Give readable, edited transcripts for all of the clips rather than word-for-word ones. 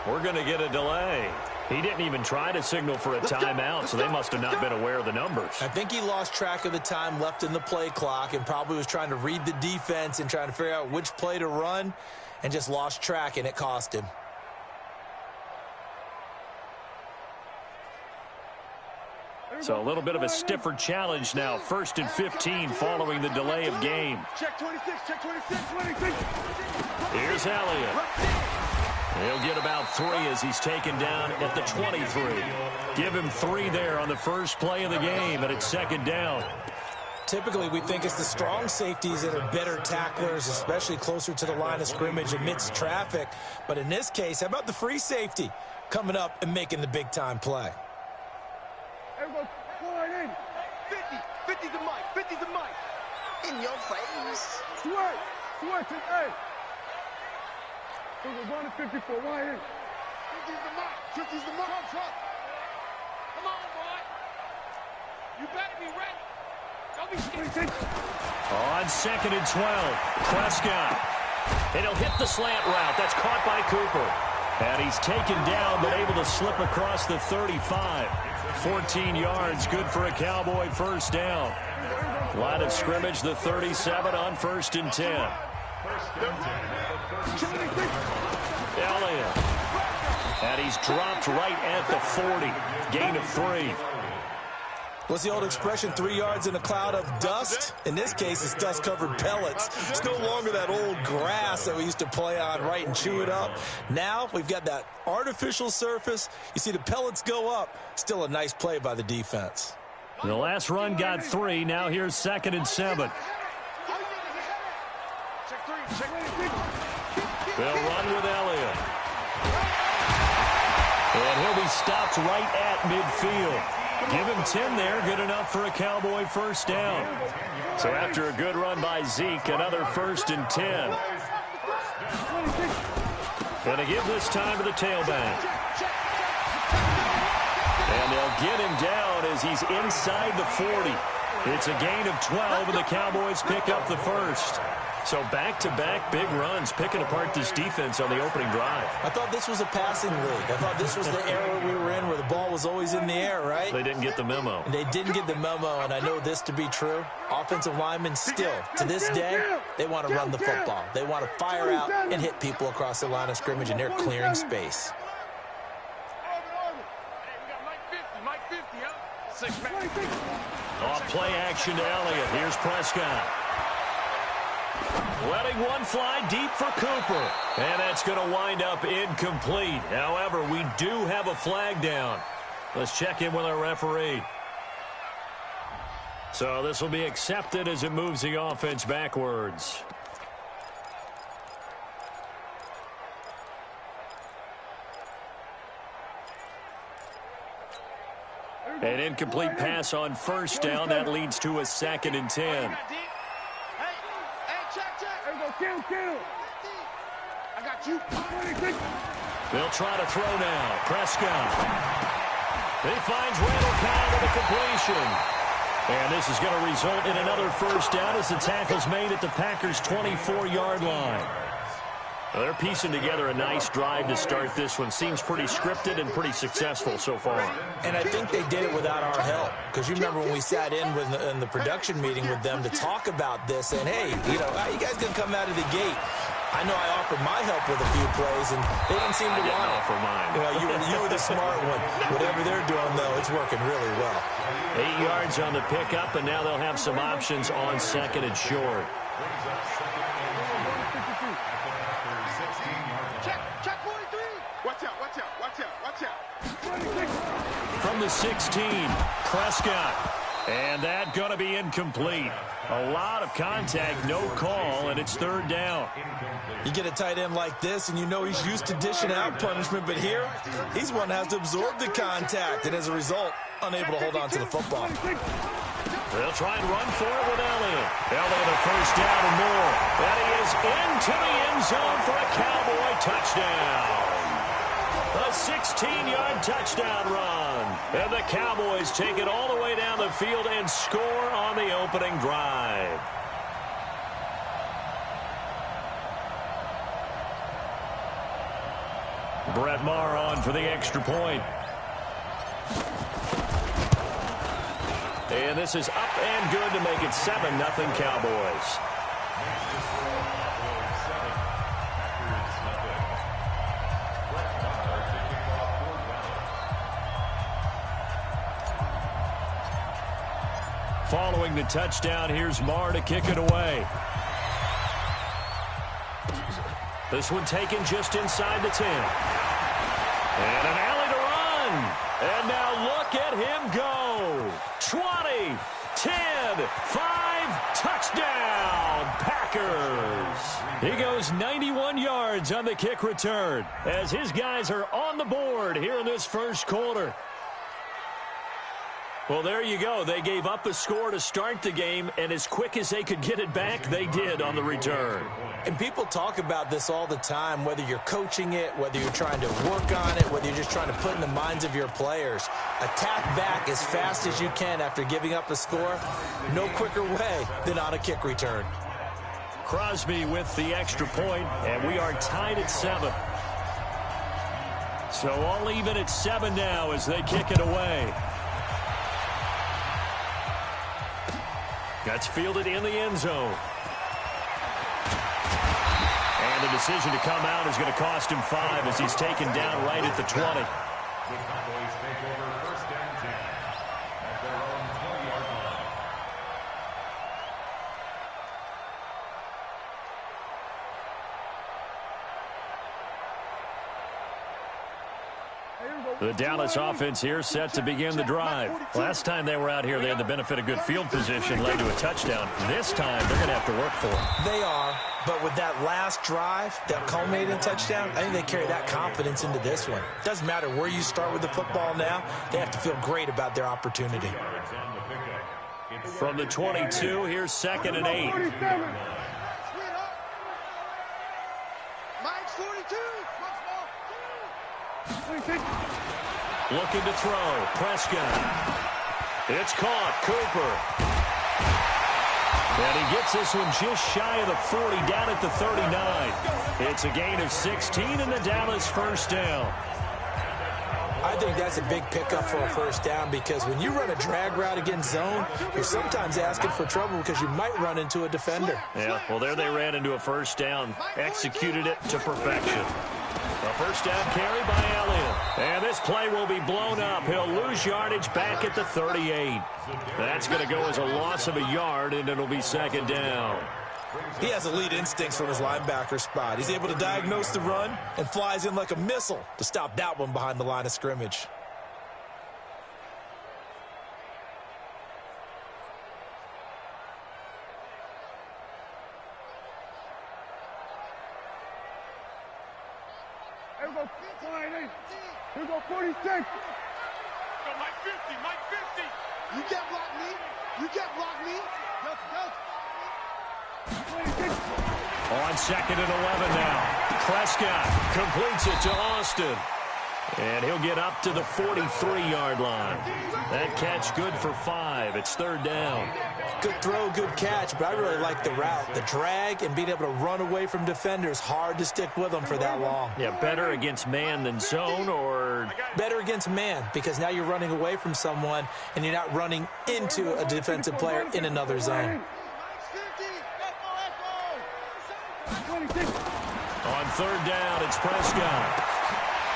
We're going to get a delay. He didn't even try to signal for a timeout, so they must have not been aware of the numbers. I think he lost track of the time left in the play clock and probably was trying to read the defense and trying to figure out which play to run and just lost track, and it cost him. So a little bit of a stiffer challenge now. 1st and 15 following the delay of game. Check 26, check 26, 26. Here's Elliott. He'll get about 3 as he's taken down at the 23. Give him 3 there on the first play of the game, and it's 2nd down. Typically, we think it's the strong safeties that are better tacklers, especially closer to the line of scrimmage amidst traffic. But in this case, how about the free safety coming up and making the big-time play? Everybody, pull it in. 50, 50's the mic, 50's the mic. In your face. Sweat, sweat, hey. We're going to 54, right here. 50's the mic, 50's the mic. Come on, boy. You better be ready. Don't be scared. On 2nd and 12, Prescott. And he'll hit the slant route. That's caught by Cooper. And he's taken down, but able to slip across the 35. 14 yards, good for a Cowboy first down. Line of scrimmage, the 37 on 1st and 10. Elliott. And he's dropped right at the 40. Gain of 3. What's the old expression, 3 yards in a cloud of dust? In this case, it's dust-covered pellets. It's no longer that old grass that we used to play on, right, and chew it up. Now we've got that artificial surface. You see the pellets go up. Still a nice play by the defense. The last run got 3. Now here's 2nd and 7. They'll run with Elliott. And he'll be stopped right at midfield. Give him 10 there, good enough for a Cowboy first down. So after a good run by Zeke, another 1st and 10. Going to give this time to the tailback. And they'll get him down as he's inside the 40. It's a gain of 12, and the Cowboys pick up the first. So back-to-back big runs, picking apart this defense on the opening drive. I thought this was a passing league. I thought this was the era we were in where the ball was always in the air, right? They didn't get the memo. They didn't get the memo, and I know this to be true. Offensive linemen still, to this day, they want to run the football. They want to fire out and hit people across the line of scrimmage, and they're clearing space. Off play action to Elliott. Here's Prescott. Letting one fly deep for Cooper. And that's going to wind up incomplete. However, we do have a flag down. Let's check in with our referee. So this will be accepted as it moves the offense backwards. An incomplete pass on first down. That leads to a 2nd and 10. I got you. They'll try to throw now. Prescott. He finds Randall Cobb with a completion. And this is going to result in another first down as the tackle's made at the Packers' 24-yard line. Well, they're piecing together a nice drive to start this one. Seems pretty scripted and pretty successful so far. And I think they did it without our help. Because you remember when we sat in the production meeting with them to talk about this, and hey, you know, you guys can come out of the gate. I know I offered my help with a few plays, and they didn't seem to want it. Offer mine. You know, you were the smart one. Whatever they're doing, though, it's working really well. 8 yards on the pickup, and now they'll have some options on 2nd and short. Check 43. Watch out, watch out, watch out, watch out. From the 16, Prescott. And that going to be incomplete. A lot of contact, no call, and it's 3rd down. You get a tight end like this, and you know he's used to dishing out punishment, but here, he's one that has to absorb the contact, and as a result, unable to hold on to the football. They'll try and run for it with Elliott. Elliott a first down and more. And he is into the end zone for a Cowboy touchdown. A 16-yard touchdown run. And the Cowboys take it all the way down the field and score on the opening drive. Brett Maher on for the extra point. And this is up and good to make it 7-0 Cowboys. Following the touchdown, here's Maher to kick it away. This one taken just inside the 10. And an alley to run. And now look at him go. 20, 10, 5, touchdown, Packers. He goes 91 yards on the kick return as his guys are on the board here in this first quarter. Well, there you go. They gave up a score to start the game, and as quick as they could get it back, they did on the return. And people talk about this all the time, whether you're coaching it, whether you're trying to work on it, whether you're just trying to put in the minds of your players. Attack back as fast as you can after giving up a score. No quicker way than on a kick return. Crosby with the extra point, and we are tied at 7. So all even at 7 now as they kick it away. That's fielded in the end zone. And the decision to come out is going to cost him 5 as he's taken down right at the 20. The Cowboys take over first and 10 at their own 20-yard line. The Dallas offense here set to begin the drive. Last time they were out here, they had the benefit of good field position, led to a touchdown. This time, they're going to have to work for it. They are, but with that last drive, that culminating touchdown, I think they carry that confidence into this one. Doesn't matter where you start with the football now, they have to feel great about their opportunity. From the 22, here's 2nd and 8. Mike's 42. Looking to throw. Prescott. It's caught. Cooper. And he gets this one just shy of the 40, down at the 39. It's a gain of 16 and the Dallas first down. I think that's a big pickup for a first down because when you run a drag route against zone, you're sometimes asking for trouble because you might run into a defender. Yeah, well, there they ran into a first down, executed it to perfection. A first down carry by Elliott. And this play will be blown up. He'll lose yardage back at the 38. That's going to go as a loss of a yard, and it'll be 2nd down. He has elite instincts from his linebacker spot. He's able to diagnose the run and flies in like a missile to stop that one behind the line of scrimmage. Here we go, 48. Here we go, 46. Go, Mike 50, Mike 50. You can't block me. You can't block me. Go. On 2nd and 11 now. Prescott completes it to Austin. And he'll get up to the 43-yard line. That catch good for 5. It's 3rd down. Good throw, good catch, but I really like the route. The drag and being able to run away from defenders, hard to stick with them for that long. Yeah, better against man than zone, or better against man because now you're running away from someone and you're not running into a defensive player in another zone. On 3rd down, it's Prescott.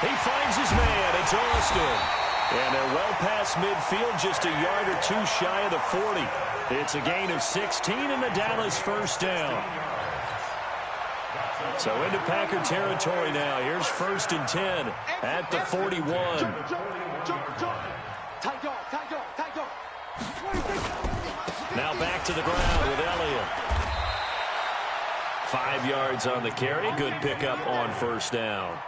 He finds his man. It's Austin. And they're well past midfield, just a yard or 2 shy of the 40. It's a gain of 16 and the Dallas first down. So into Packer territory now. Here's 1st and 10 at the 41. Now back to the ground with Elliott. 5 yards on the carry. Good pickup on 1st down.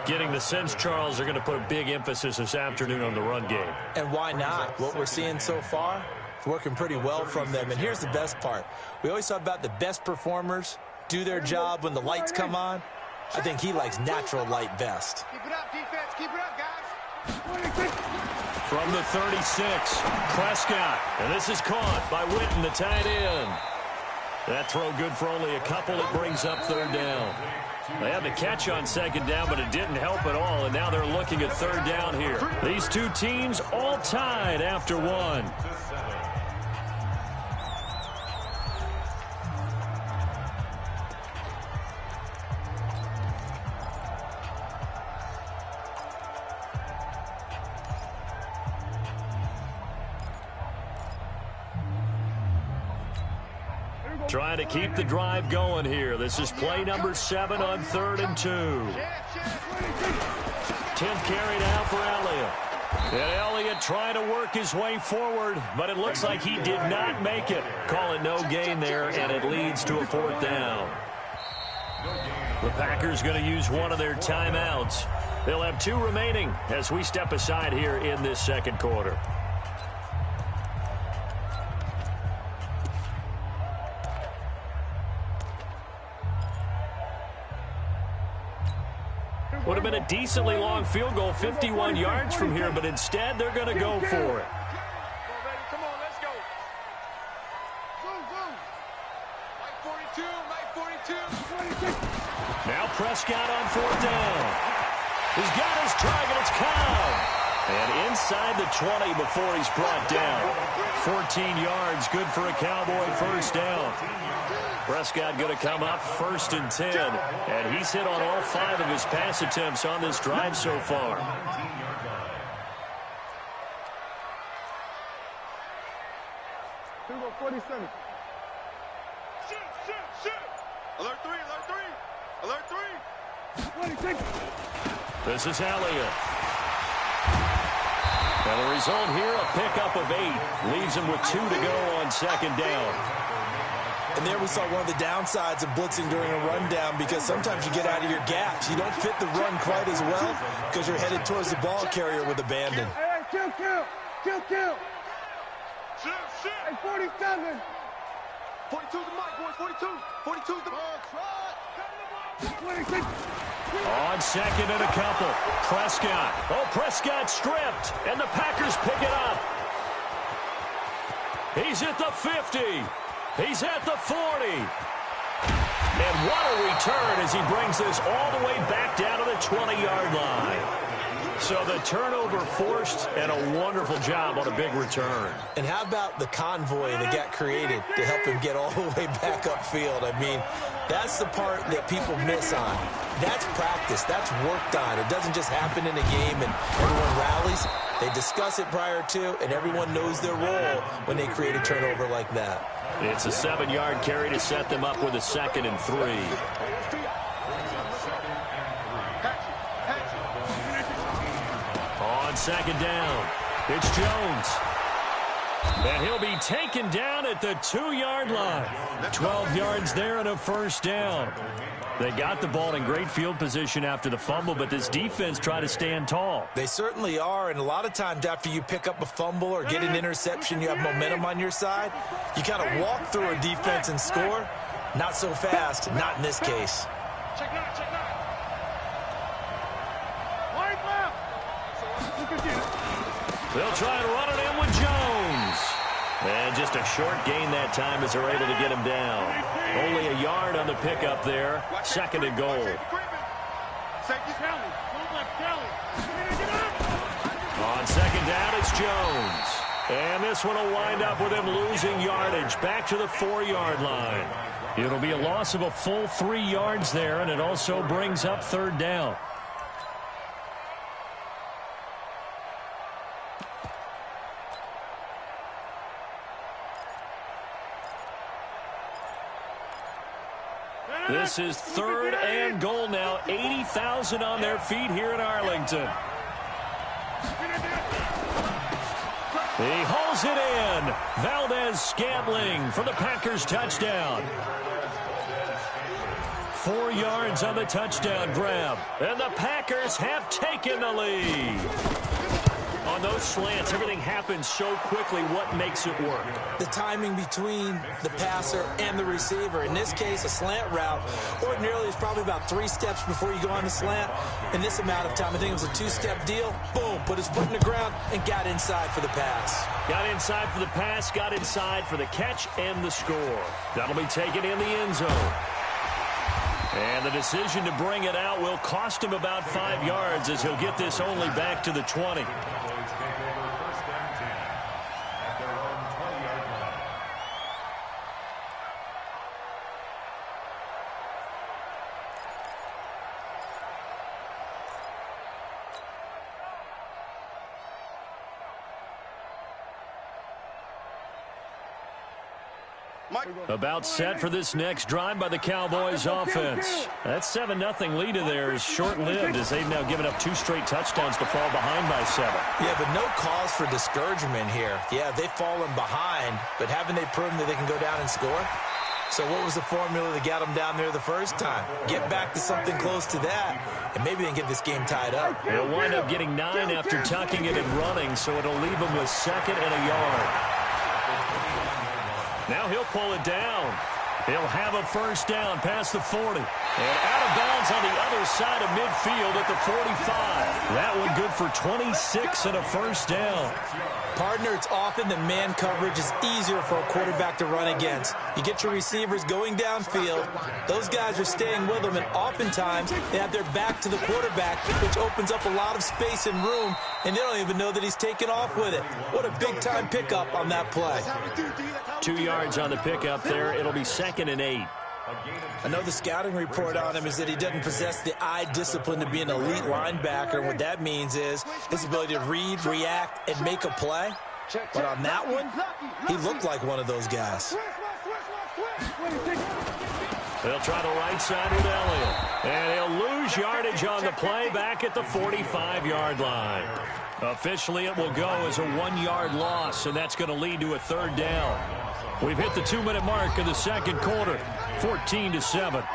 Getting the sense, Charles, they're going to put a big emphasis this afternoon on the run game. And why not? What we're seeing so far, it's working pretty well from them. And here's the best part. We always talk about the best performers do their job when the lights come on. I think he likes natural light best. Keep it up, defense. Keep it up, guys. From the 36, Prescott. And this is caught by Witten, the tight end. That throw good for only a couple. It brings up 3rd down. They had the catch on second down, but it didn't help at all, and now they're looking at third down here. These two teams all tied after one. Trying to keep the drive going here. This is play number 7 on 3rd and 2. 10th carry now for Elliott. And Elliott trying to work his way forward, but it looks like he did not make it. Call it no gain there, and it leads to a 4th down. The Packers going to use one of their timeouts. They'll have 2 remaining as we step aside here in this second quarter. Would have been a decently long field goal, 51 yards from here, but instead they're going to go for it. Come on, let's go. Light 42, light 42. Now Prescott on 4th down. He's got his target. It's Cobb. And inside the 20 before he's brought down. 14 yards, good for a Cowboy first down. Prescott going to come up 1st and 10. And he's hit on all 5 of his pass attempts on this drive so far. Go 47. Shoot. Alert 3, alert 3. 26. This is Elliott. And the result here, a pickup of 8. Leaves him with 2 to go on second down. And there we saw one of the downsides of blitzing during a rundown, because sometimes you get out of your gaps. You don't fit the run quite as well because you're headed towards the ball carrier with abandon. Hey, kill. Shoot. Hey, 47. 42's the mic, boys. 42's the mic. 26. On second and a couple. Prescott. Prescott stripped. And the Packers pick it up. He's at the 50. He's at the 40. And what a return as he brings this all the way back down to the 20-yard line. So the turnover forced, and a wonderful job on a big return. And how about the convoy that got created to help him get all the way back upfield? I mean, that's the part that people miss on. That's practice. That's worked on. It doesn't just happen in a game and everyone rallies. They discuss it prior to, and everyone knows their role when they create a turnover like that. It's a 7-yard carry to set them up with a 2nd and 3. On second down, it's Jones. And he'll be taken down at the 2-yard line. 12 yards there and a first down. They got the ball in great field position after the fumble, but this defense tried to stand tall. They certainly are, and a lot of times after you pick up a fumble or get an interception, you have momentum on your side. You kind of walk through a defense and score. Not so fast, not in this case. Check nine. Wide left. They'll try and run it in with Jones. And just a short gain that time as they're able to get him down. Only a yard on the pickup there. 2nd and goal. On second down, it's Jones. And this one will wind up with him losing yardage back to the 4-yard line. It'll be a loss of a full 3 yards there, and it also brings up 3rd down. This is 3rd and goal now. 80,000 on their feet here in Arlington. He holds it in. Valdez-Scantling for the Packers touchdown. 4 yards on the touchdown grab. And the Packers have taken the lead. On those slants, everything happens so quickly. What makes it work? The timing between the passer and the receiver. In this case, a slant route ordinarily is probably about 3 steps before you go on the slant. In this amount of time, I think it was a 2-step deal. Boom, put his foot in the ground and got inside for the pass. Got inside for the pass, got inside for the catch and the score. That'll be taken in the end zone. And the decision to bring it out will cost him about 5 yards as he'll get this only back to the 20. About set for this next drive by the Cowboys offense. That 7-0 lead of theirs short-lived as they've now given up 2 straight touchdowns to fall behind by 7. Yeah, but no cause for discouragement here. Yeah, they've fallen behind, but haven't they proven that they can go down and score? So what was the formula that got them down there the first time? Get back to something close to that, and maybe they can get this game tied up. They'll wind up getting 9 after tucking it and running, so it'll leave them with 2nd and a yard. Now he'll pull it down. He'll have a first down past the 40. And out of bounds on the other side of midfield at the 45. That one good for 26 and a first down. Partner, it's often that man coverage is easier for a quarterback to run against. You get your receivers going downfield. Those guys are staying with them, and oftentimes they have their back to the quarterback, which opens up a lot of space and room, and they don't even know that he's taken off with it. What a big-time pickup on that play. 2 yards on the pickup there. It'll be 2nd and 8. Another scouting report on him is that he doesn't possess the eye discipline to be an elite linebacker. And what that means is his ability to read, react, and make a play. But on that one, he looked like one of those guys. They'll try the right side with Elliott. And he'll lose yardage on the play back at the 45-yard line. Officially, it will go as a 1-yard loss, and that's going to lead to a 3rd down. We've hit the 2-minute mark of the second quarter, 14-7.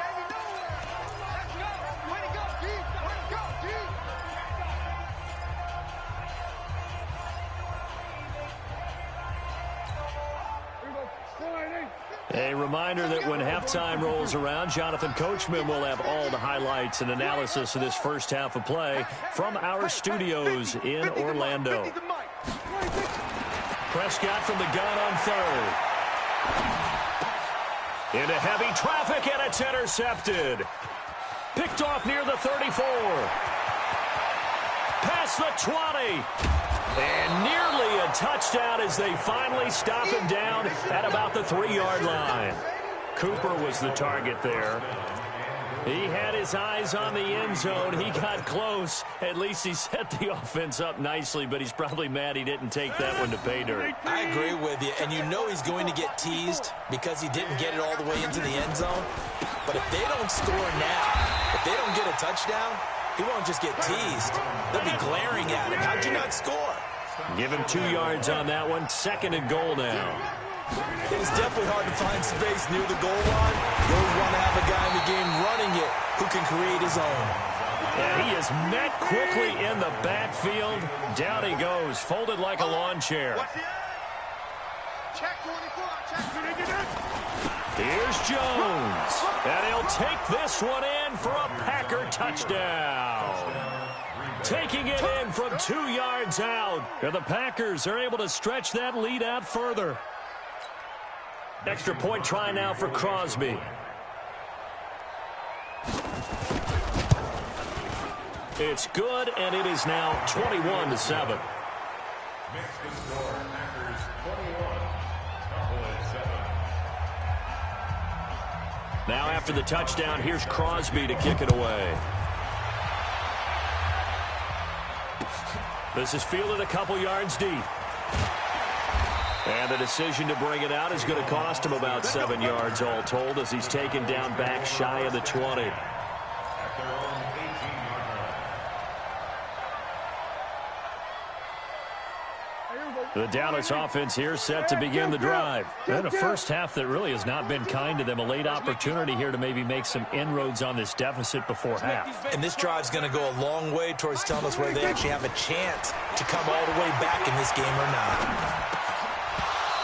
A reminder that when halftime rolls around, Jonathan Coachman will have all the highlights and analysis of this first half of play from our studios in Orlando. Prescott from the gun on 3rd. Into heavy traffic, and it's intercepted. Picked off near the 34. Past the 20. And nearly a touchdown as they finally stop him down at about the 3-yard line. Cooper was the target there. He had his eyes on the end zone. He got close. At least he set the offense up nicely, but he's probably mad he didn't take that one to pay dirt. I agree with you, and you know he's going to get teased because he didn't get it all the way into the end zone. But if they don't score now, if they don't get a touchdown, he won't just get teased. They'll be glaring at him. How'd you not score? Give him 2 yards on that one. 2nd and goal now. It is definitely hard to find space near the goal line. You always want to have a guy in the game running it who can create his own. And he is met quickly in the backfield. Down he goes, folded like a lawn chair. Here's Jones. And he'll take this one in for a Packer touchdown. Taking it in from 2 yards out. And the Packers are able to stretch that lead out further. Extra point try now for Crosby. It's good, and it is now 21-7. Now after the touchdown, here's Crosby to kick it away. This is fielded a couple yards deep. And the decision to bring it out is going to cost him about 7 yards all told as he's taken down back shy of the 20. The Dallas offense here set to begin the drive. And a first half that really has not been kind to them. A late opportunity here to maybe make some inroads on this deficit before half. And this drive's going to go a long way towards telling us whether they actually have a chance to come all the way back in this game or not.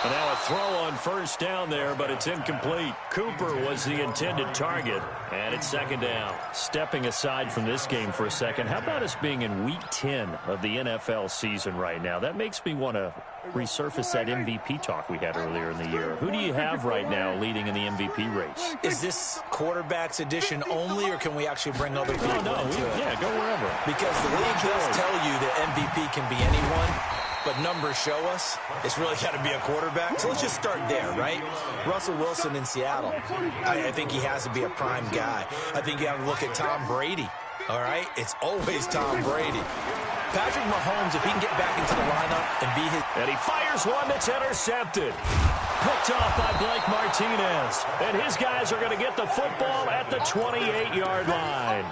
And now a throw on first down there, but it's incomplete. Cooper was the intended target, and it's second down. Stepping aside from this game for a second, how about us being in Week 10 of the NFL season right now? That makes me want to resurface that MVP talk we had earlier in the year. Who do you have right now leading in the MVP race? Is this quarterbacks edition only, or can we actually bring other people into it? Yeah, go wherever. Because the league does tell you that MVP can be anyone, but numbers show us it's really got to be a quarterback. So let's just start there, right? Russell Wilson in Seattle. I think he has to be a prime guy. I think you have to look at Tom Brady, all right? It's always Tom Brady. Patrick Mahomes, if he can get back into the lineup and be his... And he fires one that's intercepted. Picked off by Blake Martinez. And his guys are going to get the football at the 28-yard line.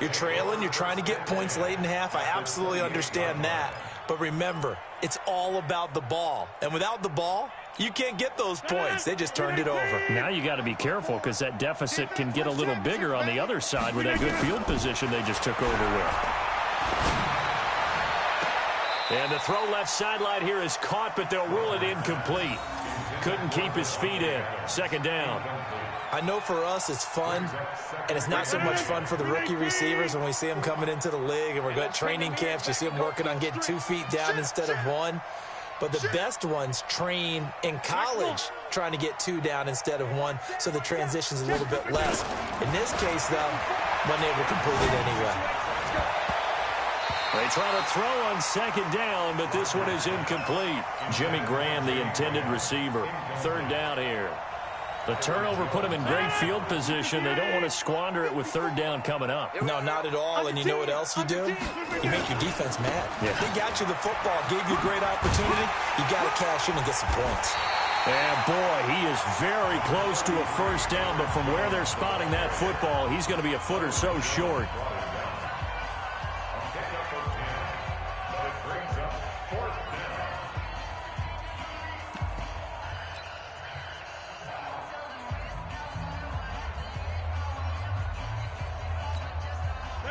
You're trailing. You're trying to get points late in half. I absolutely understand that. But remember, it's all about the ball. And without the ball, you can't get those points. They just turned it over. Now you got to be careful because that deficit can get a little bigger on the other side with that good field position they just took over with. And the throw left sideline here is caught, but they'll rule it incomplete. Couldn't keep his feet in. Second down. I know for us it's fun, and it's not so much fun for the rookie receivers when we see them coming into the league and we're going to training camps. You see them working on getting 2 feet down instead of 1. But the best ones train in college trying to get 2 down instead of 1, so the transition's a little bit less. In this case, though, wasn't able to complete it anyway. They try to throw on second down, but this one is incomplete. Jimmy Graham, the intended receiver. Third down here. The turnover put them in great field position. They don't want to squander it with third down coming up. No, not at all. And you know what else you do? You make your defense mad. Yeah. They got you the football, gave you a great opportunity. You got to cash in and get some points. And, boy, he is very close to a first down, but from where they're spotting that football, he's going to be a foot or so short.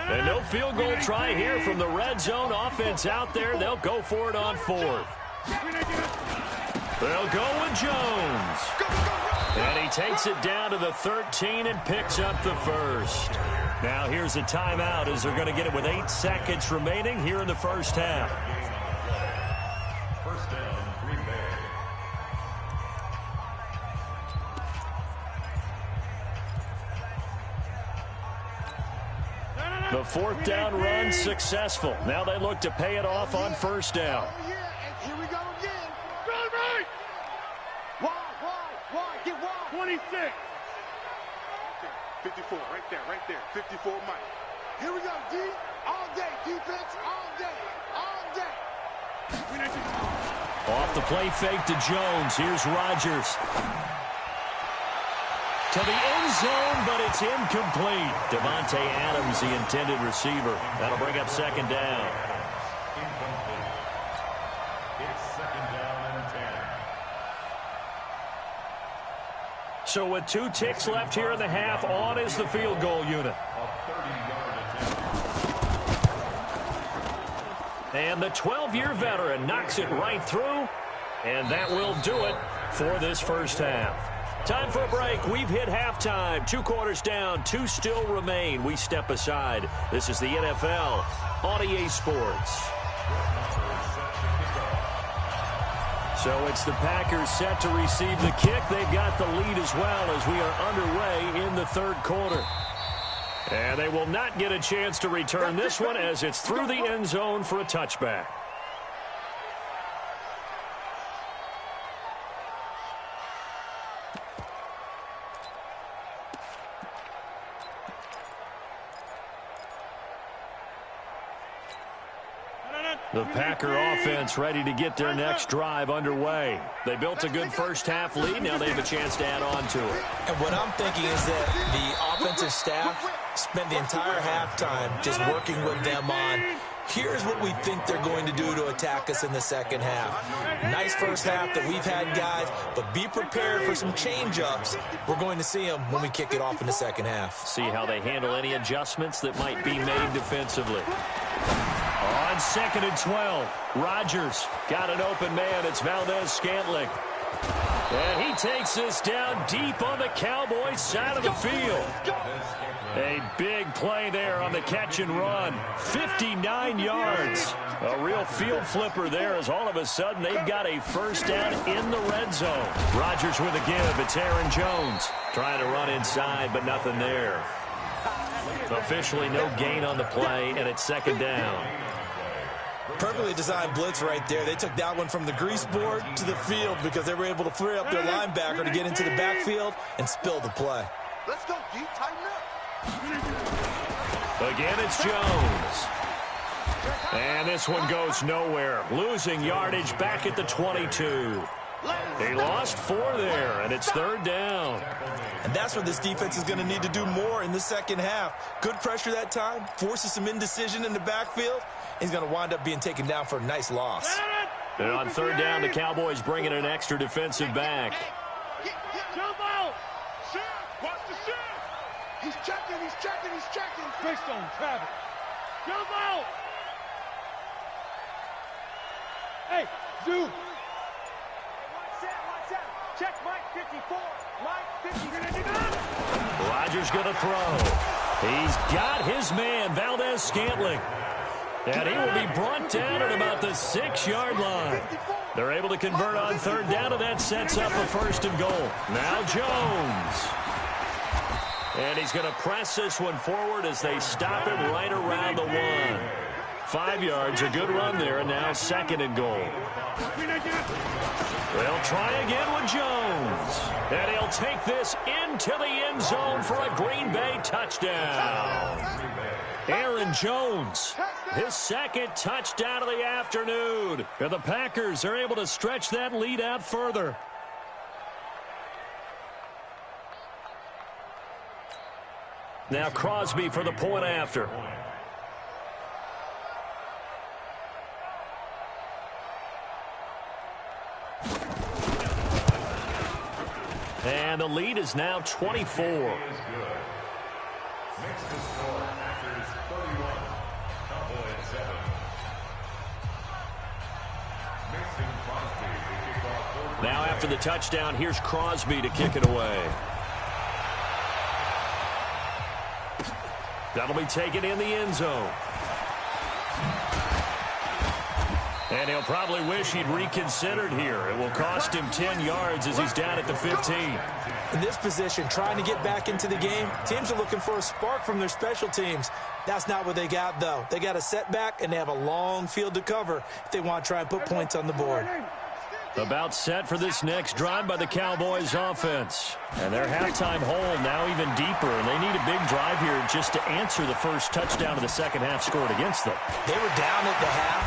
And no field goal try here from the red zone. Offense out there. They'll go for it on fourth. They'll go with Jones. And he takes it down to the 13 and picks up the first. Now here's a timeout as they're going to get it with 8 seconds remaining here in the first half. First down, Green Bay. The fourth down run successful. Now they look to pay it off on first down. Here we go again. Right. Wide. Get wide. 26. 54, right there. 54, Mike. Here we go, D. All day. Defense, all day. Off the play fake to Jones. Here's Rodgers. To the end zone, but it's incomplete. Devontae Adams, the intended receiver. That'll bring up second down. It's second down and 10. So with 2 ticks left here in the half, on is the field goal unit. A 30-yard attempt. And the 12-year veteran knocks it right through, and that will do it for this first half. Time for a break. We've hit halftime. 2 quarters down. 2 still remain. We step aside. This is the NFL on EA Sports. So it's the Packers set to receive the kick. They've got the lead as well as we are underway in the third quarter. And they will not get a chance to return this one as it's through the end zone for a touchback. The Packer offense ready to get their next drive underway. They built a good first half lead. Now they have a chance to add on to it. And what I'm thinking is that the offensive staff spent the entire halftime just working with them on, here's what we think they're going to do to attack us in the second half. Nice first half that we've had, guys, but be prepared for some change-ups. We're going to see them when we kick it off in the second half. See how they handle any adjustments that might be made defensively. On on 2nd and 12. Rodgers got an open man. It's Valdez-Scantling. And he takes this down deep on the Cowboys side of the field. A big play there on the catch and run. 59 yards. A real field flipper there as all of a sudden they've got a first down in the red zone. Rodgers with a give. It's Aaron Jones. Trying to run inside, but nothing there. Officially no gain on the play, and it's 2nd down. Perfectly designed blitz right there. They took that one from the grease board to the field because they were able to free up their linebacker to get into the backfield and spill the play. Let's go, D. Tighten up. Again, it's Jones. And this one goes nowhere. Losing yardage back at the 22. He lost 4 there, and it's 3rd down. And that's what this defense is going to need to do more in the second half. Good pressure that time, forces some indecision in the backfield. He's going to wind up being taken down for a nice loss. And on 3rd down, the Cowboys bring in an extra defensive back. Jump out. Shift. Watch the shift. He's checking. He's checking. He's checking. Based on Travis. Jump out. Hey, Zoo. Watch out. Check Mike 54. Mike 50. Rodgers going to throw. He's got his man, Valdez-Scantling. And he will be brought down at about the 6-yard line. They're able to convert on 3rd down, and that sets up a 1st and goal. Now Jones. And he's going to press this one forward as they stop him right around the 1. 5 yards, a good run there, and now 2nd and goal. They'll try again with Jones. And he'll take this into the end zone for a Green Bay touchdown. Aaron Jones, his 2nd touchdown of the afternoon. And the Packers are able to stretch that lead out further. Now Crosby for the point after. And the lead is now 24. Next to score, Packers 31, Cowboys 7. Mason Crosby to kick off. Now after the touchdown, here's Crosby to kick it away. That'll be taken in the end zone. And he'll probably wish he'd reconsidered here. It will cost him 10 yards as he's down at the 15. In this position, trying to get back into the game, teams are looking for a spark from their special teams. That's not what they got, though. They got a setback, and they have a long field to cover if they want to try and put points on the board. About set for this next drive by the Cowboys offense. And their halftime hole now even deeper, and they need a big drive here just to answer the first touchdown of the second half scored against them. They were down at the half.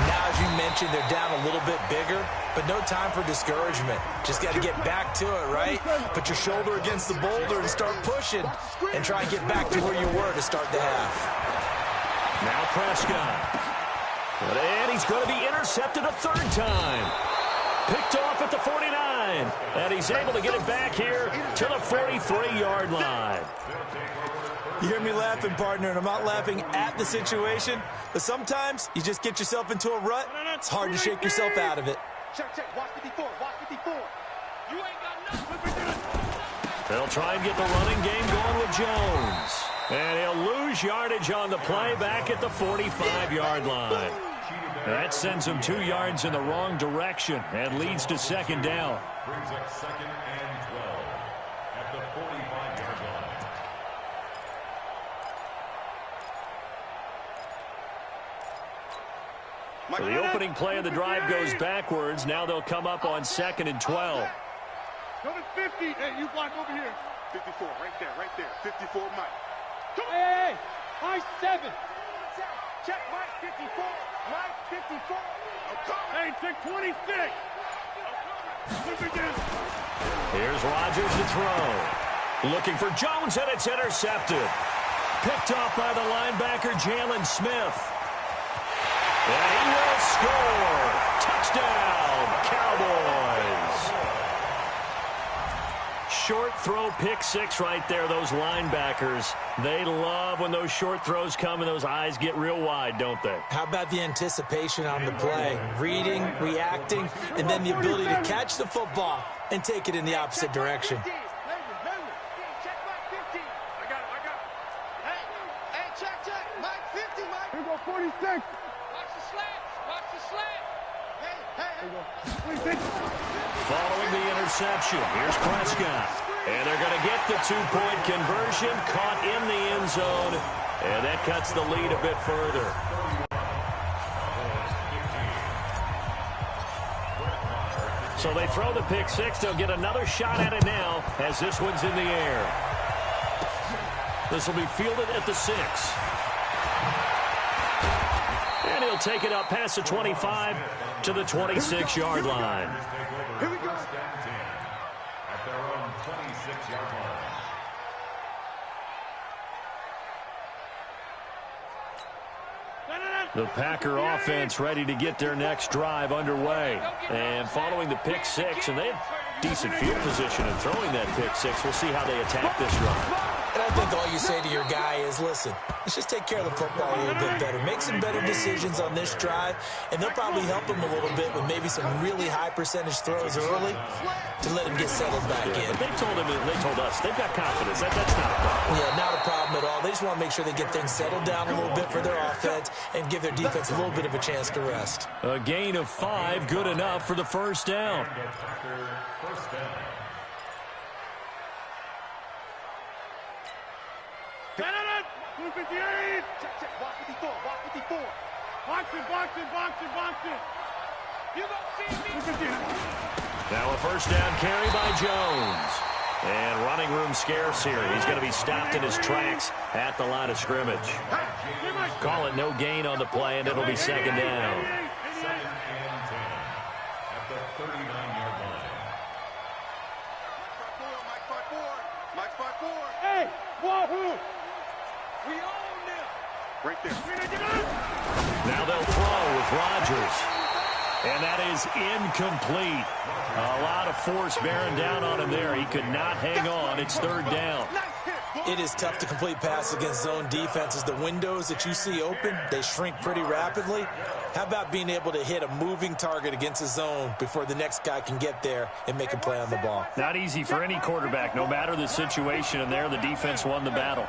Now, as you mentioned, they're down a little bit bigger, but no time for discouragement. Just got to get back to it, right? Put your shoulder against the boulder and start pushing and try and get back to where you were to start the half. Now Prescott. And he's going to be intercepted a 3rd time. Picked off at the 49. And he's able to get it back here to the 43-yard line. You hear me laughing, partner, and I'm not laughing at the situation, but sometimes you just get yourself into a rut. It's hard to shake yourself out of it. Check. Watch 54. Watch 54. You ain't got nothing. They'll try and get the running game going with Jones. And he'll lose yardage on the play back at the 45-yard line. That sends him 2 yards in the wrong direction and leads to 2nd down. Brings up 2nd and 12 at the 45-yard line. So the opening play of the drive goes backwards. Now they'll come up on 2nd and 12. Go to 50. Hey, you block over here. 54, right there. 54, Mike. Hey, I 7. Check Mike 54. Mike 54. Hey, check 26. Here's Rodgers to throw. Looking for Jones, and it's intercepted. Picked off by the linebacker, Jalen Smith. And he will score. Touchdown, Cowboys. short throw pick six right there, those linebackers. They love when those short throws come and those eyes get real wide, don't they? How about the anticipation on the play? Reading, reacting, and then the ability to catch the football and take it in the opposite direction. Check Mike 50. I got it. Hey, check. Mike 50, Mike. Here we go, 46. Watch the slant. Hey. 26. Following the interception, here's Prescott. And they're going to get the two-point conversion, caught in the end zone, and that cuts the lead a bit further. So they throw the pick six. They'll get another shot at it now as this one's in the air. This will be fielded at the 6. And he'll take it up past the 25 to the 26-yard line. Here we go. At their own 26-yard line. The Packer offense ready to get their next drive underway. And following the pick six, and they have decent field position in throwing that pick six. We'll see how they attack this drive. And I think all you say to your guy is, listen, let's just take care of the football a little bit better. Make some better decisions on this drive, and they'll probably help him a little bit with maybe some really high percentage throws early to let him get settled back in. But they told us, they've got confidence. That's not a problem. Yeah, not a problem at all. They just want to make sure they get things settled down a little bit for their offense and give their defense a little bit of a chance to rest. A gain of 5, good enough for the first down. First down. Blue 58. Check. Block 54. Box it. You don't see me. Now a first down carry by Jones. And running room scarce here. He's going to be stopped in his tracks at the line of scrimmage. Call it no gain on the play, and it'll be second down. 2nd and 10 at the 39-yard line. Mike 54. Hey, wahoo! We own them. Right there. Now they'll throw with Rodgers. And that is incomplete. A lot of force bearing down on him there. He could not hang on. It's third down. It is tough to complete passes against zone defenses. The windows that you see open, they shrink pretty rapidly. How about being able to hit a moving target against a zone before the next guy can get there and make a play on the ball? Not easy for any quarterback, no matter the situation. And there, the defense won the battle.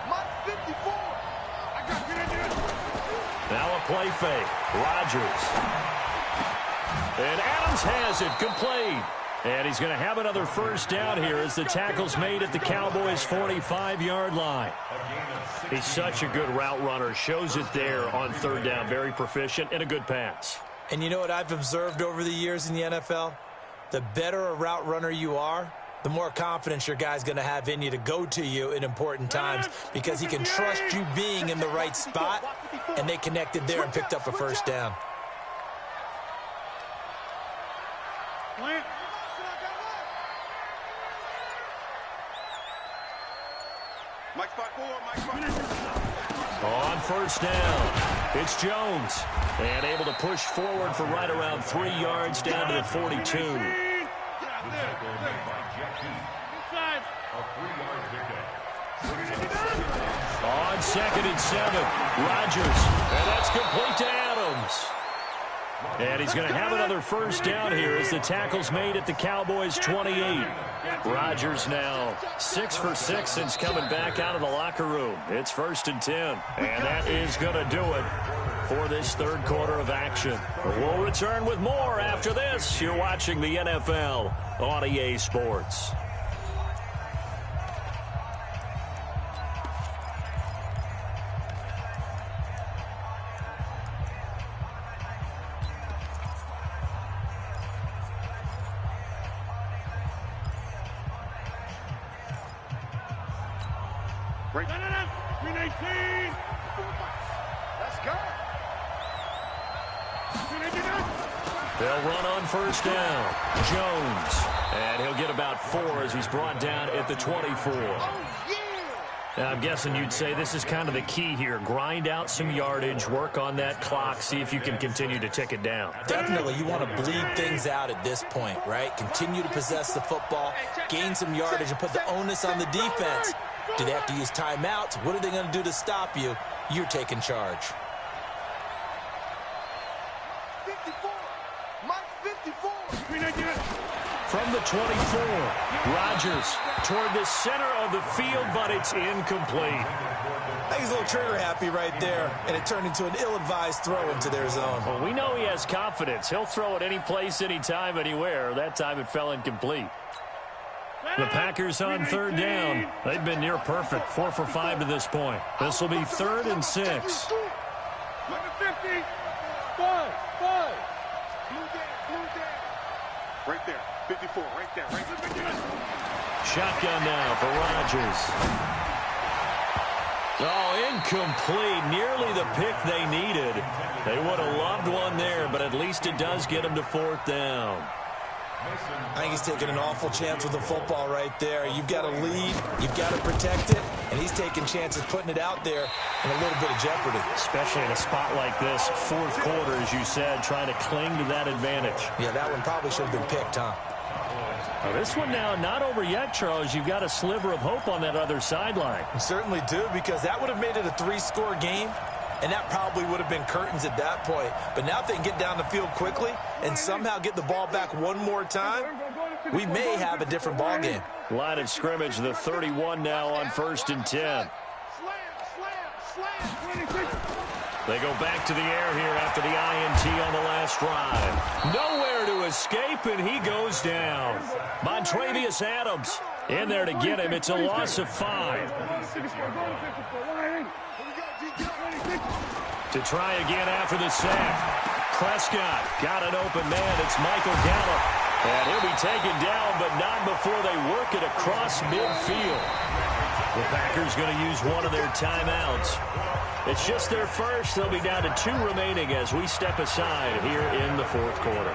Mike 54. I got you. Now a play fake. Rodgers. And Adams has it, complete. And he's going to have another first down here as the tackle's made at the Cowboys' 45-yard line. He's such a good route runner. Shows it there on third down. Very proficient and a good pass. And you know what I've observed over the years in the NFL? The better a route runner you are, the more confidence your guy's going to have in you to go to you in important times because he can trust you being in the right spot, and they connected there and picked up a first down. On first down, it's Jones. And able to push forward for right around 3 yards down to the 42. On 2nd and 7, Rodgers. And that's complete to Adams. And he's going to have another first down here as the tackle's made at the Cowboys' 28. Rodgers now 6 for 6 since coming back out of the locker room. It's 1st and 10. And that is going to do it for this third quarter of action. We'll return with more after this. You're watching the NFL on EA Sports. Green 18. Let's go. They'll run on first down. Jones. And he'll get about 4 as he's brought down at the 24. Oh, yeah. I'm guessing you'd say this is kind of the key here. Grind out some yardage, work on that clock, see if you can continue to tick it down. Definitely, you want to bleed things out at this point, right? Continue to possess the football, gain some yardage, and put the onus on the defense. Do they have to use timeouts? What are they going to do to stop you? You're taking charge. 54. Mike 54. From the 24, Rodgers toward the center of the field, but it's incomplete. I think he's a little trigger happy right there, and it turned into an ill-advised throw into their zone. Well, we know he has confidence. He'll throw it any place, anytime, anywhere. That time it fell incomplete. The Packers on third down. They've been near perfect, 4 for 5 to this point. This will be 3rd and 6. Number 50. 5. Blue down. Right there. 54, right there. Shotgun now for Rodgers. Oh, incomplete. Nearly the pick they needed. They would have loved one there, but at least it does get them to 4th down. I think he's taking an awful chance with the football right there. You've got to lead, you've got to protect it, and he's taking chances putting it out there in a little bit of jeopardy. Especially in a spot like this, 4th quarter, as you said, trying to cling to that advantage. Yeah, that one probably should have been picked, huh? Well, this one now not over yet, Charles. You've got a sliver of hope on that other sideline. You certainly do, because that would have made it a 3-score game, and that probably would have been curtains at that point. But now if they can get down the field quickly and somehow get the ball back one more time, we may have a different ball game. Line of scrimmage, the 31 now on 1st and 10. They go back to the air here after the INT on the last drive. Nowhere to escape, and he goes down. Montravius Adams in there to get him. It's a loss of 5. To try again after the sack. Prescott got an open man. It's Michael Gallup. And he'll be taken down, but not before they work it across midfield. The Packers going to use one of their timeouts. It's just their first. They'll be down to 2 remaining as we step aside here in the 4th quarter.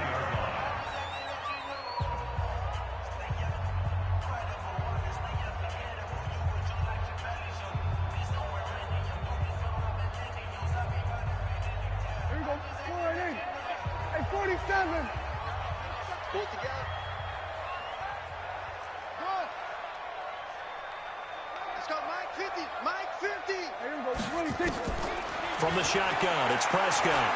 Here we go. 47. Pull it together. Good. Let's go, Mike 50. Mike 50. Here we go. 26. From the shotgun, it's Prescott.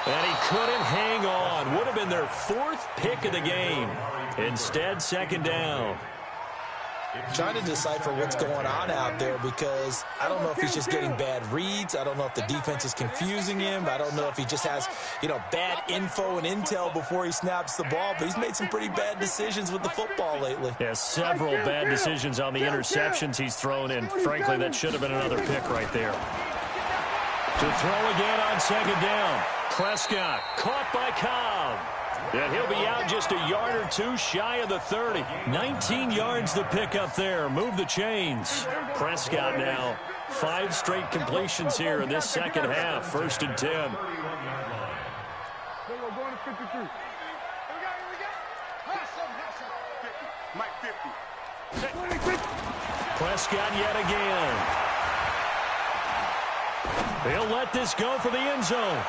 And he couldn't hang on. Would have been their 4th pick of the game. Instead, 2nd down. Trying to decipher what's going on out there, because I don't know if he's just getting bad reads. I don't know if the defense is confusing him. I don't know if he just has, bad info and intel before he snaps the ball. But he's made some pretty bad decisions with the football lately. Yeah, several bad decisions on the interceptions he's thrown in. Frankly, that should have been another pick right there. To throw again on 2nd down. Prescott caught by Cobb. And he'll be out just a yard or 2 shy of the 30. 19 yards to pick up there. Move the chains. Prescott now. 5 straight completions here in this second half. 1st and 10. Here we go. Going to 53. Here we go. Mike 50. Prescott yet again. He'll let this go for the end zone.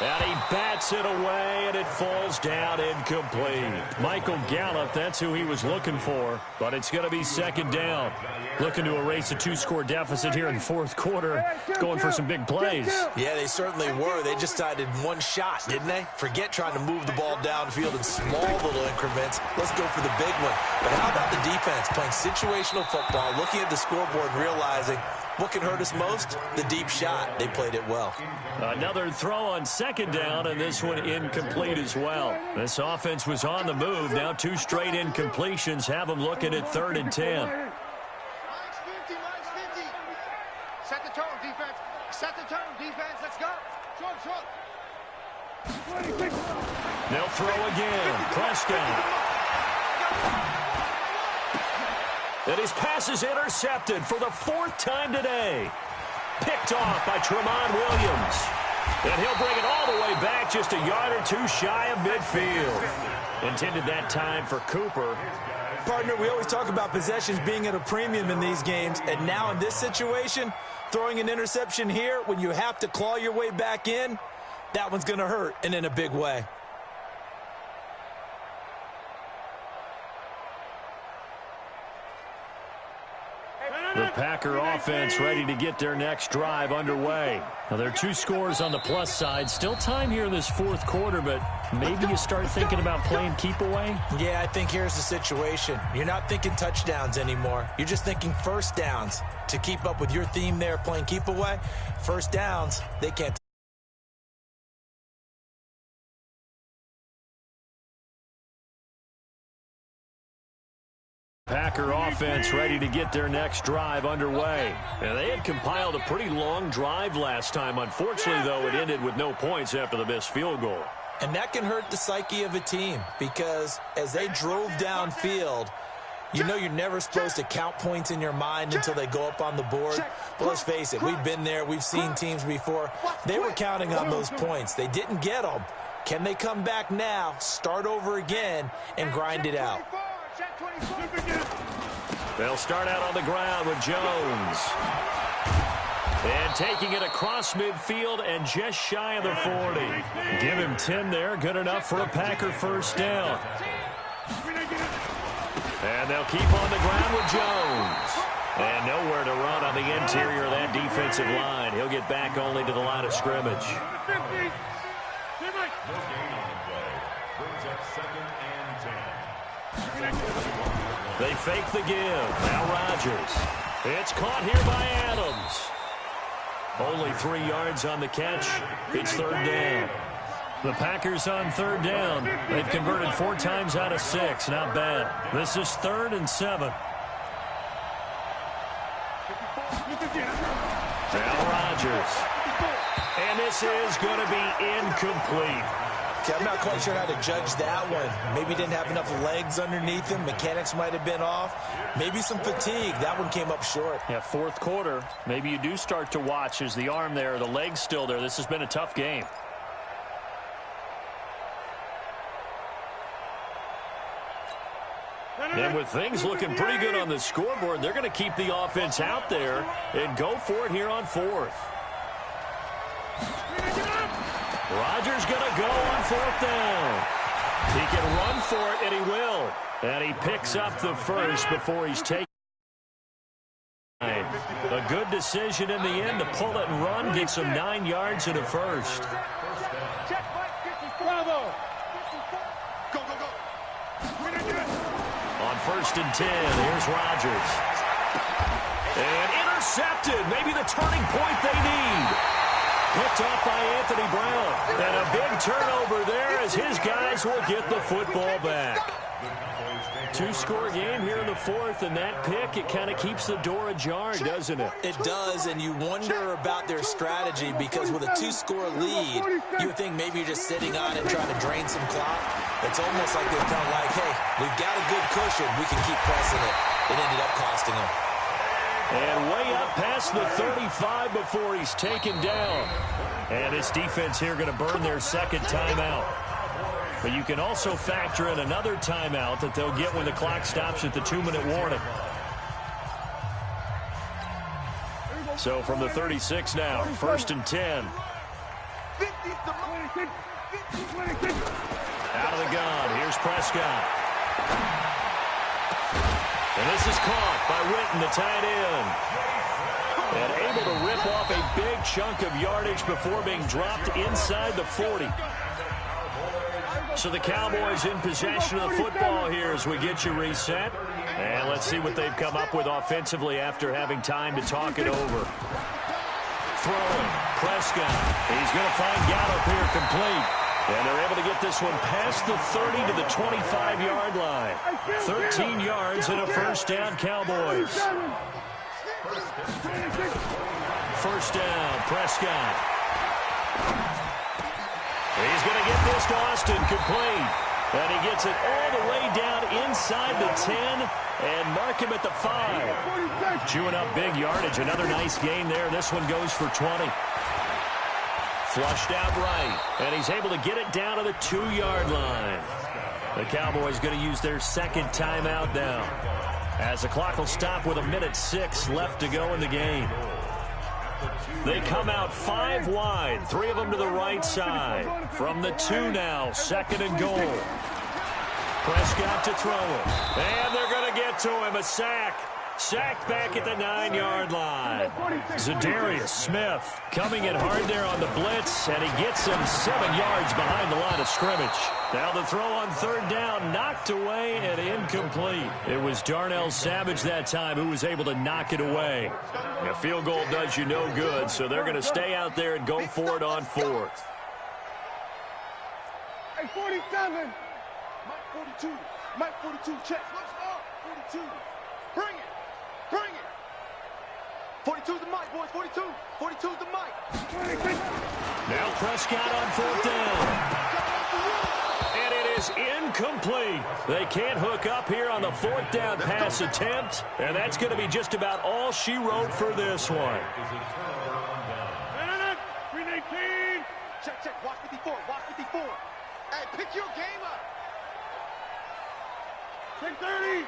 And he bats it away, and it falls down incomplete. Michael Gallup, that's who he was looking for, but it's going to be 2nd down. Looking to erase a 2-score deficit here in the 4th quarter, going for some big plays. Yeah, they certainly were. They just decided one shot, didn't they? Forget trying to move the ball downfield in small little increments. Let's go for the big one. But how about the defense playing situational football, looking at the scoreboard and realizing what can hurt us most? The deep shot. They played it well. Another throw on 2nd down, and this one incomplete as well. This offense was on the move. Now 2 straight incompletions have them looking at 3rd and 10. Mike's 50. Set the tone, defense. Set the tone, defense. Let's go. Short. 26. They'll throw again. Prescott. And his pass is intercepted for the 4th time today. Picked off by Tremont Williams. And he'll bring it all the way back just a yard or 2 shy of midfield. Intended that time for Cooper. Partner, we always talk about possessions being at a premium in these games, and now in this situation, throwing an interception here when you have to claw your way back in, that one's going to hurt, and in a big way. The Packer offense ready to get their next drive underway. Now, there are 2 scores on the plus side. Still time here in this fourth quarter, but maybe you start thinking about playing keep away? Yeah, I think here's the situation. You're not thinking touchdowns anymore. You're just thinking first downs. To keep up with your theme there, playing keep away, first downs, they can't. Packer offense ready to get their next drive underway. And they had compiled a pretty long drive last time. Unfortunately, though, it ended with no points after the missed field goal. And that can hurt the psyche of a team because as they drove downfield, you know you're never supposed to count points in your mind until they go up on the board. But let's face it, we've been there. We've seen teams before. They were counting on those points. They didn't get them. Can they come back now, start over again, and grind it out? They'll start out on the ground with Jones. And taking it across midfield and just shy of the 40. Give him 10 there. Good enough for a Packer first down. And they'll keep on the ground with Jones. And nowhere to run on the interior of that defensive line. He'll get back only to the line of scrimmage. They fake the give. Now Rodgers. It's caught here by Adams. Only 3 yards on the catch. It's third down. The Packers on third down. They've converted 4 times out of 6. Not bad. This is 3rd and 7. Now Rodgers. And this is going to be incomplete. Okay, I'm not quite sure how to judge that one. Maybe didn't have enough legs underneath him. Mechanics might have been off. Maybe some fatigue. That one came up short. Yeah, fourth quarter. Maybe you do start to watch as the arm there, the leg's still there. This has been a tough game. And with things looking pretty good on the scoreboard, they're going to keep the offense out there and go for it here on 4th. Rodgers going to go on 4th down. He can run for it, and he will. And he picks up the first before he's taken. A good decision in the end to pull it and run, get some 9 yards and a first. Bravo. On 1st and 10, here's Rodgers. And intercepted. Maybe the turning point they need. Picked up by Anthony Brown. And a big turnover there as his guys will get the football back. 2-score game here in the 4th, and that pick, it kind of keeps the door ajar, doesn't it? It does, and you wonder about their strategy because with a 2-score lead, you would think maybe you're just sitting on it trying to drain some clock. It's almost like they're kind of like, hey, we've got a good cushion. We can keep pressing it. It ended up costing them. And way up past the 35 before he's taken down. And this defense here going to burn their second timeout. But you can also factor in another timeout that they'll get when the clock stops at the 2-minute warning. So from the 36 now, 1st and 10. Out of the gun, here's Prescott. And this is caught by Witten, the tight end. And able to rip off a big chunk of yardage before being dropped inside the 40. So the Cowboys in possession of the football here as we get you reset. And let's see what they've come up with offensively after having time to talk it over. Throwing, Prescott. He's going to find Gallup here complete. And they're able to get this one past the 30 to the 25-yard line. 13 yards and a first down, Cowboys. First down, Prescott. He's going to get this to Austin complete. And he gets it all the way down inside the 10 and mark him at the 5. Chewing up big yardage. Another nice gain there. This one goes for 20. Flushed out right. And he's able to get it down to the 2-yard line. The Cowboys going to use their second timeout now, as the clock will stop with 1:06 left to go in the game. They come out 5 wide, 3 of them to the right side. From the 2 now, 2nd and goal. Prescott to throw it. And they're going to get to him. A sack. Sacked back at the 9-yard line. Zadarius Smith coming in hard there on the blitz, and he gets him 7 yards behind the line of scrimmage. Now the throw on 3rd down, knocked away and incomplete. It was Darnell Savage that time who was able to knock it away. A field goal does you no good, so they're going to stay out there and go for it on 4th. Hey, 47. Mike 42. Mike 42, check. 42. Bring it. Bring it. 42's the mic, boys. 42. 42's the mic. Now Prescott on 4th down. And it is incomplete. They can't hook up here on the 4th down pass attempt. And that's going to be just about all she wrote for this one. 319. Check, check. Watch 54. Watch 54. Hey, pick your game up. Check 30.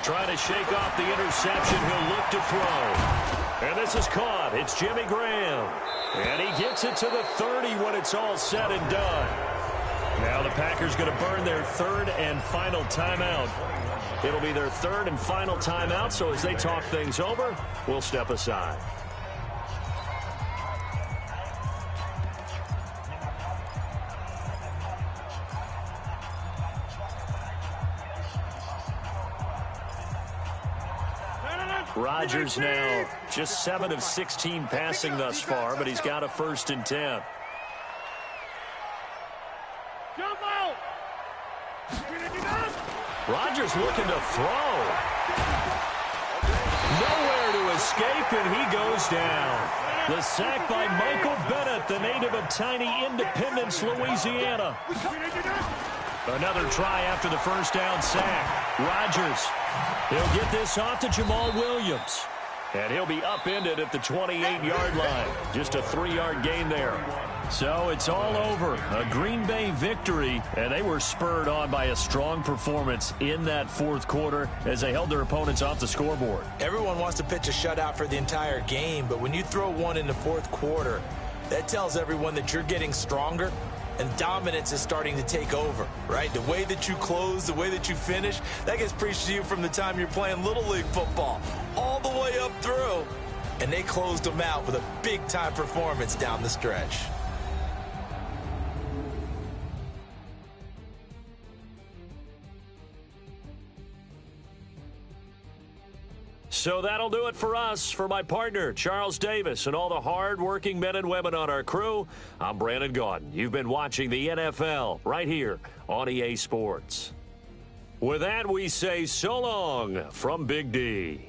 Trying to shake off the interception. He'll look to throw. And this is caught. It's Jimmy Graham. And he gets it to the 30 when it's all said and done. Now the Packers going to burn their 3rd and final timeout. It'll be their 3rd and final timeout, so as they talk things over, we'll step aside. Rodgers now just 7 of 16 passing thus far, but he's got a 1st and 10. Jump out. Rodgers looking to throw. Nowhere to escape, and he goes down. The sack by Michael Bennett, the native of tiny Independence, Louisiana. Another try after the 1st down sack. Rodgers, he'll get this off to Jamal Williams. And he'll be upended at the 28-yard line. Just a 3-yard gain there. So it's all over. A Green Bay victory, and they were spurred on by a strong performance in that 4th quarter as they held their opponents off the scoreboard. Everyone wants to pitch a shutout for the entire game, but when you throw one in the 4th quarter, that tells everyone that you're getting stronger and dominance is starting to take over, right? The way that you close, the way that you finish, that gets preached to you from the time you're playing Little League football all the way up through. And they closed them out with a big-time performance down the stretch. So that'll do it for us. For my partner, Charles Davis, and all the hard-working men and women on our crew, I'm Brandon Gaudin. You've been watching the NFL right here on EA Sports. With that, we say so long from Big D.